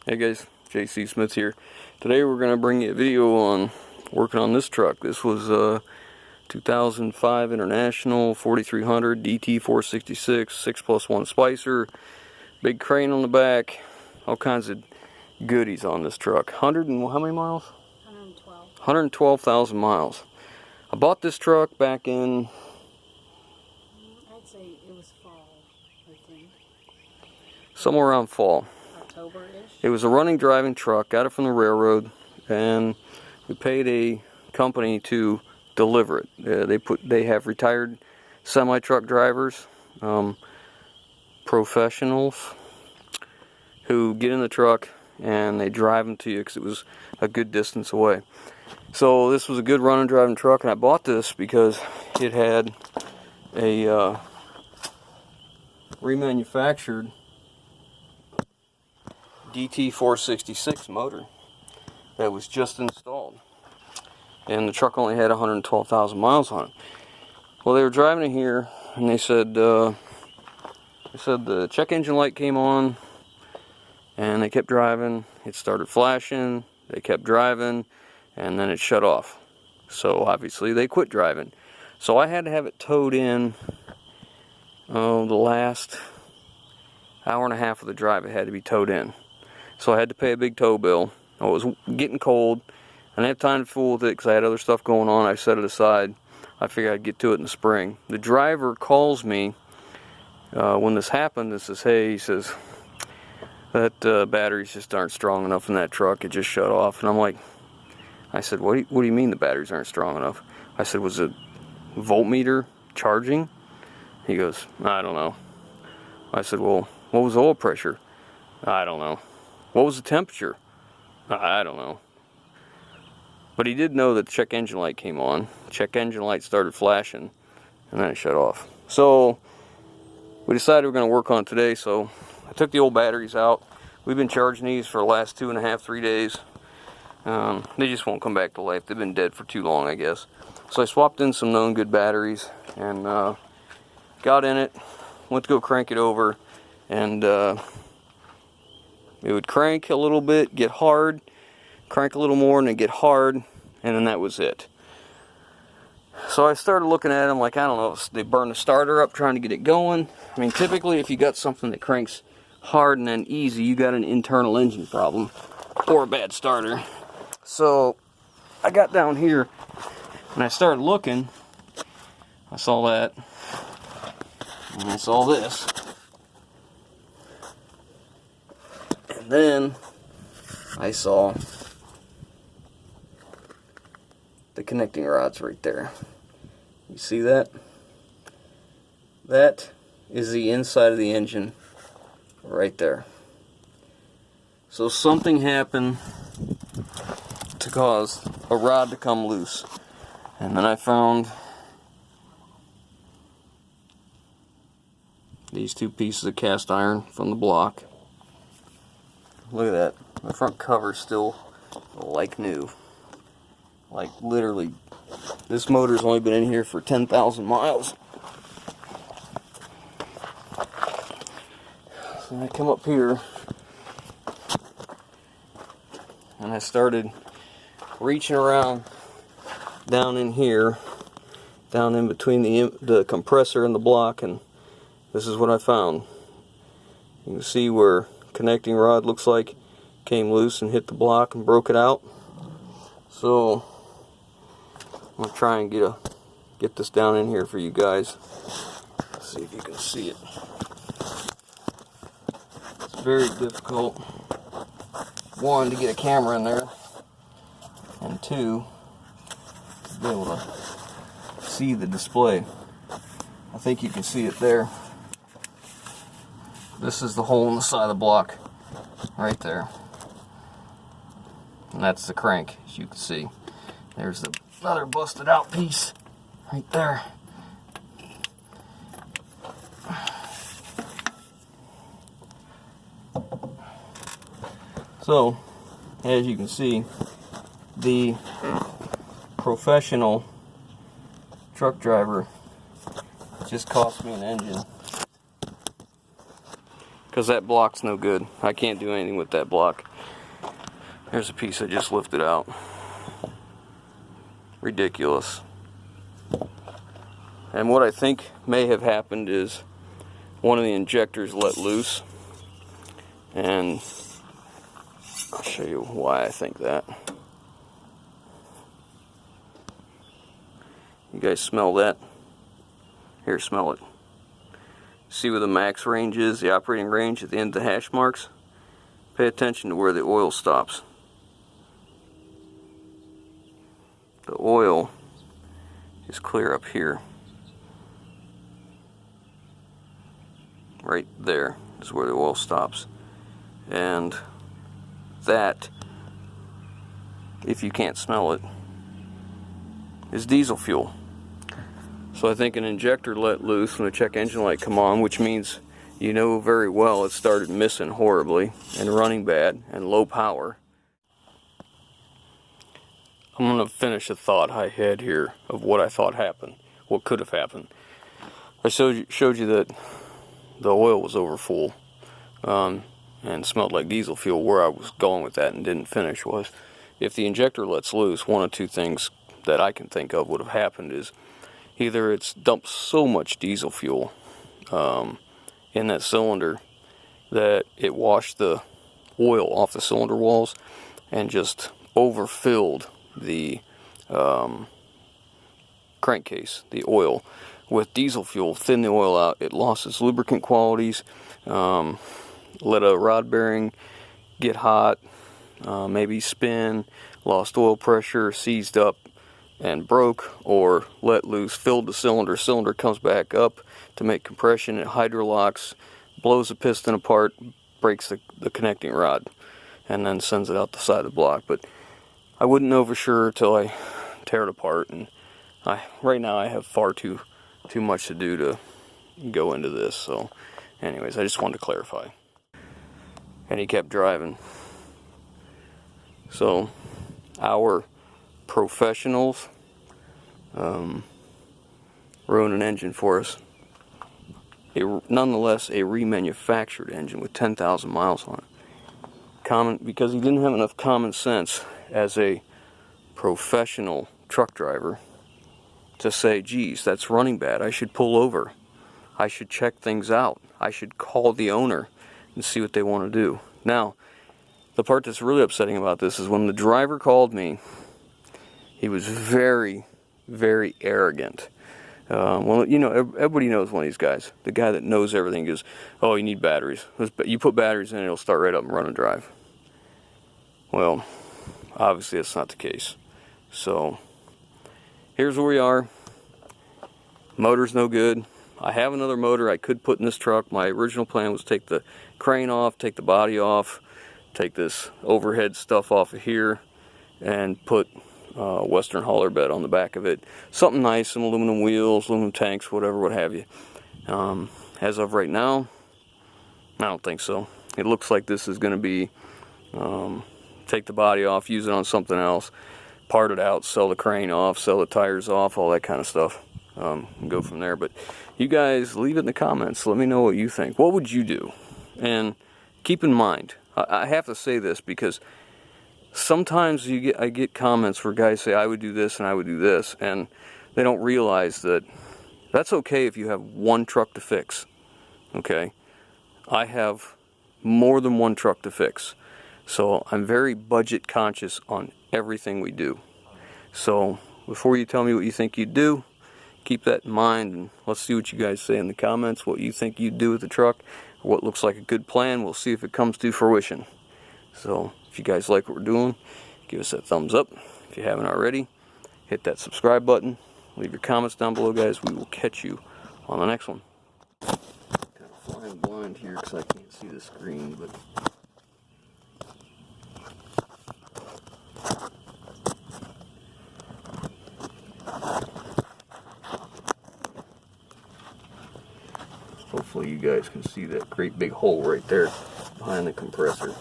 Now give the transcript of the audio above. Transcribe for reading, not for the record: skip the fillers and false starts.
Hey guys, JC Smith here. Today we're going to bring you a video on working on this truck. This was a 2005 International 4300 DT466 6+1 splicer, big crane on the back, all kinds of goodies on this truck. 100 and how many miles? 112. 112,000 miles. I bought this truck back in, I'd say it was fall, I think. somewhere around fall. October-ish. It was a running driving truck, got it from the railroad, and we paid a company to deliver it. They have retired semi-truck drivers, professionals who get in the truck and they drive them to you because it was a good distance away. So this was a good running driving truck, and I bought this because it had a remanufactured DT466 motor that was just installed, and the truck only had 112,000 miles on it. Well, they were driving it here, and they said the check engine light came on, and they kept driving. It started flashing. They kept driving, and then it shut off. So obviously they quit driving. So I had to have it towed in. The last hour and a half of the drive, it had to be towed in. So I had to pay a big tow bill. It was getting cold. I didn't have time to fool with it because I had other stuff going on. I set it aside. I figured I'd get to it in the spring. The driver calls me when this happened and says, hey, he says, that batteries just aren't strong enough in that truck. It just shut off. And I'm like, I said, what do you mean the batteries aren't strong enough? I said, was it voltmeter charging? He goes, I don't know. I said, well, what was the oil pressure? I don't know. What was the temperature? I don't know. But he did know that the check engine light came on. Check engine light started flashing, and then it shut off. So we decided we're going to work on it today. So I took the old batteries out. We've been charging these for the last 2.5, 3 days. They just won't come back to life. They've been dead for too long, I guess. So I swapped in some known good batteries and got in it. Went to go crank it over, and it would crank a little bit, get hard, crank a little more, and then get hard, and then that was it. So I started looking at them like, I don't know, they burn the starter up trying to get it going. I mean, typically if you got something that cranks hard and then easy, you got an internal engine problem or a bad starter. So I got down here and I started looking. I saw that, and I saw this. And then I saw the connecting rods right there. You see that? That is the inside of the engine right there. So something happened to cause a rod to come loose. And then I found these two pieces of cast iron from the block. Look at that. The front cover's still like new. Like literally, this motor's only been in here for 10,000 miles. So I come up here and I started reaching around down in here, down in between the compressor and the block, and this is what I found. You can see where connecting rod looks like came loose and hit the block and broke it out. So I'm gonna try and get this down in here for you guys. Let's see if you can see it. It's very difficult, one, to get a camera in there, and two, to be able to see the display. I think you can see it there. This is the hole in the side of the block right there, and that's the crank, as you can see. There's the other busted out piece right there. So as you can see, the professional truck driver just cost me an engine. because that block's no good. I can't do anything with that block. There's a piece I just lifted out. Ridiculous. And what I think may have happened is one of the injectors let loose, and I'll show you why I think that. You guys smell that? Here, smell it. See where the max range is, the operating range at the end of the hash marks? Pay attention to where the oil stops. The oil is clear up here. Right there is where the oil stops. And that, if you can't smell it, is diesel fuel. So I think an injector let loose when the check engine light come on, which means you know very well it started missing horribly and running bad and low power. I'm going to finish a thought I had here of what I thought happened, what could have happened. I showed you that the oil was over full and smelled like diesel fuel. Where I was going with that and didn't finish was, if the injector lets loose, one of two things that I can think of would have happened is either it's dumped so much diesel fuel in that cylinder that it washed the oil off the cylinder walls and just overfilled the crankcase, the oil, with diesel fuel, thinned the oil out. It lost its lubricant qualities, let a rod bearing get hot, maybe spin, lost oil pressure, seized up and broke, or let loose, filled the cylinder. Cylinder comes back up to make compression, it hydrolocks, blows the piston apart, breaks the connecting rod, and then sends it out the side of the block. But I wouldn't know for sure till I tear it apart, and right now I have far too much to do to go into this. So anyways, I just wanted to clarify. And he kept driving. So our professionals ruined an engine for us. Nonetheless, a remanufactured engine with 10,000 miles on it. Because he didn't have enough common sense as a professional truck driver to say, geez, that's running bad, I should pull over, I should check things out, I should call the owner and see what they want to do. Now, the part that's really upsetting about this is when the driver called me, he was very, very arrogant. Well, you know, everybody knows one of these guys. The guy that knows everything goes, oh, you need batteries. You put batteries in, it'll start right up and run and drive. Well, obviously that's not the case. So, here's where we are. Motor's no good. I have another motor I could put in this truck. My original plan was take the crane off, take the body off, take this overhead stuff off of here, and put Western hauler bed on the back of it. Something nice, some aluminum wheels, aluminum tanks, whatever, what have you. As of right now, I don't think so. It looks like this is going to be take the body off, use it on something else, part it out, sell the crane off, sell the tires off, all that kind of stuff. And go from there. But you guys leave it in the comments. Let me know what you think. What would you do? And keep in mind, I have to say this because sometimes I get comments where guys say I would do this and I would do this, and they don't realize that that's okay if you have one truck to fix. Okay, I have more than one truck to fix, so I'm very budget conscious on everything we do. So before you tell me what you think you'd do, keep that in mind, and let's see what you guys say in the comments, what you think you'd do with the truck, or what looks like a good plan. We'll see if it comes to fruition. So if you guys like what we're doing, give us that thumbs up. If you haven't already, hit that subscribe button. Leave your comments down below, guys. We will catch you on the next one. Kind of flying blind here because I can't see the screen, but hopefully you guys can see that great big hole right there behind the compressor.